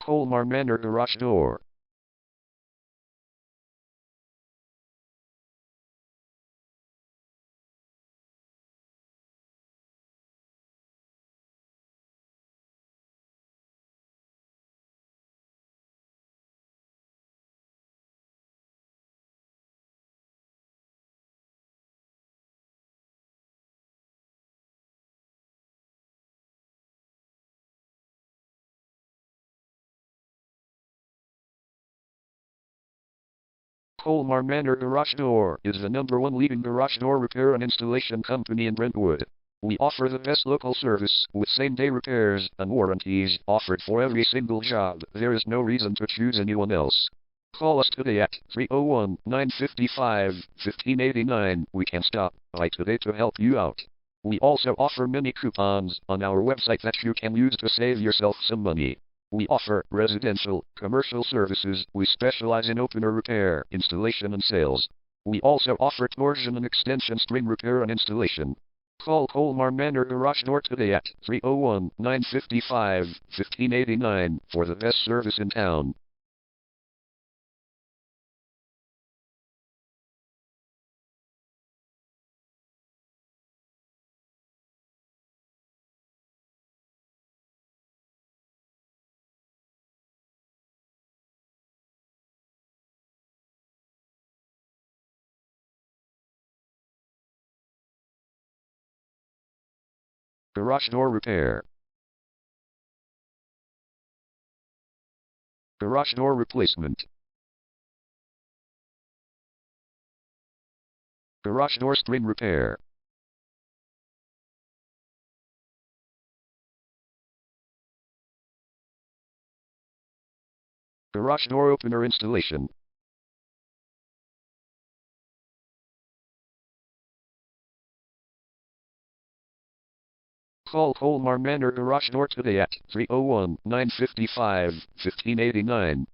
Colmar Manor garage door. Colmar Manor Garage Door is the #1 leading garage door repair and installation company in Brentwood. We offer the best local service with same-day repairs and warranties offered for every single job. There is no reason to choose anyone else. Call us today at 301-955-1589. We can stop by today to help you out. We also offer many coupons on our website that you can use to save yourself some money. We offer residential, commercial services. We specialize in opener repair, installation and sales. We also offer torsion and extension string repair and installation. Call Colmar Manor Garage Door today at 301-955-1589 for the best service in town. Garage door repair. Garage door replacement. Garage door string repair. Garage door opener installation. Call Colmar Manor Garage Door today at 301-955-1589.